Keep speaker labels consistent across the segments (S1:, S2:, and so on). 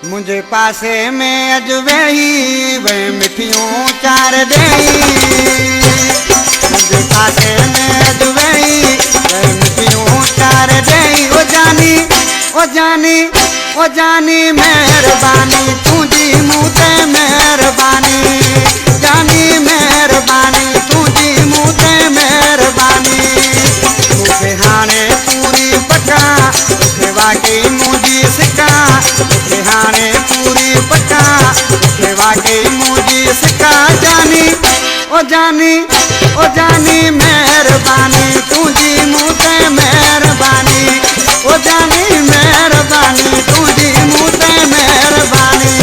S1: मुझे पासे में अज वेही वे मिठियों चार देई। मुझे पासे में अज वेही वे मिठियों चार देई। ओ जानी ओ जानी ओ जानी मेहरबानी तुझी मूते मेहरबानी। जानी मेहरबानी तुझी मूते मेहरबानी। मुझे हाणे पूरी पका मुझे वाकई मुझी सिका। मुझे हाणे पूरी पका मुझे वाकई मुझी सिका। जानी ओ जानी ओ जानी मेहरबानी तुझी मूते मेहरबानी। ओ जानी मेहरबानी तुझी मूते मेहरबानी।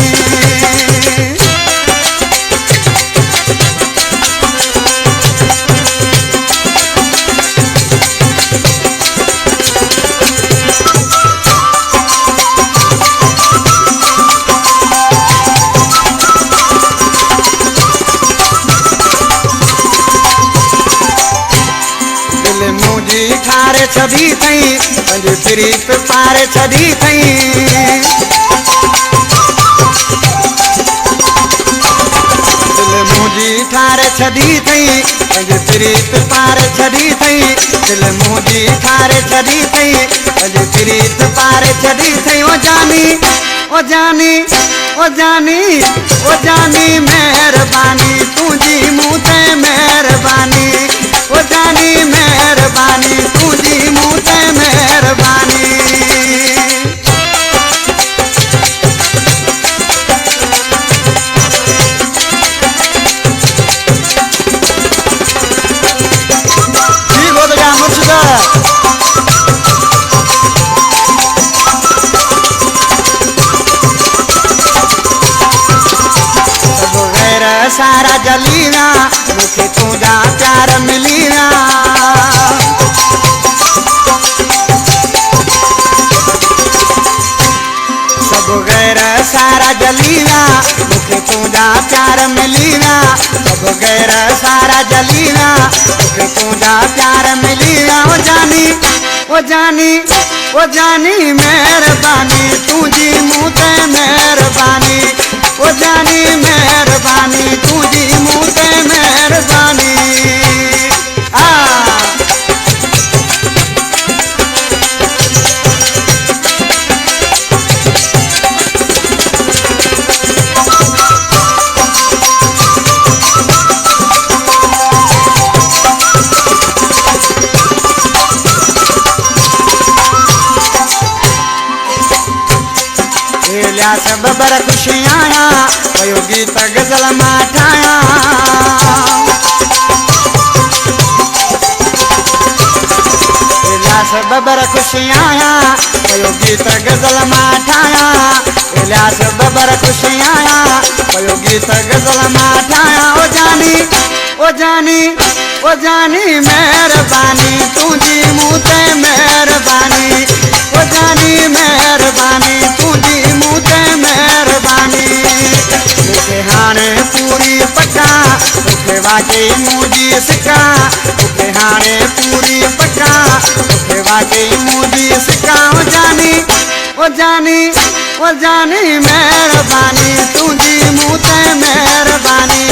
S1: ठारे छदी थई पंज प्रीत पारे छदी थई। दिल मुझी ठारे छदी थई पंज प्रीत पारे छदी थई। दिल मुझी ठारे छदी थई पंज प्रीत पारे छदी थई। ओ जानी ओ जानी ओ जानी ओ जानी मेहरबानी तुझी मूते मेहरबानी। ओ जानी मेहरबानी तुझी मूते मेहरबानी। ठीक हो गया मुर्शिदा। सारा जलीना मुझे तुझा प्यार मिलीना। सब गैर सारा जलीना मुझे तुझा प्यार मिलीना। सब गैर सारा जलीना मुझे तुझा प्यार मिलीना। ओ जानी ओ जानी ओ जानी मेहरबानी तुझी मूते मेहरबानी। ओ जानी मेहरबानी तुझी मूते मेहरबानी। सब बर खुशियां वयो गीत गजल माठाया। सब बर खुशियां वयो गीत गजल माठाया। सब बर खुशियां वयो गीत गजल माठाया। ओ जानी ओ जानी ओ जानी मेहरबानी तुझी मूते मेहरबानी। ओ जानी मेहरबानी तुझी मूते मेहरबानी। मुझे हाणे पूरी पका मुझे वाकई मुझी सिका। मुझे हाणे पूरी पका मुझे वाकई मुझी सिका। ओ जानी ओ जानी ओ जानी मेहरबानी तुझी मूते मेहरबानी।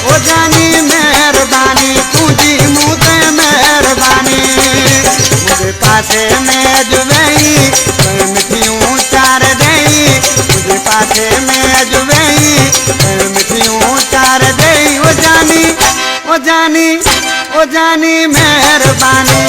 S1: ओ जानी मेहरबानी तुझी मूते मेहरबानी। मुझे पासे में अज वेही मिठियों चार देई। मुझे पासे में अज वेही मिठियों चार देई। ओ जानी ओ जानी ओ जानी मेहरबानी।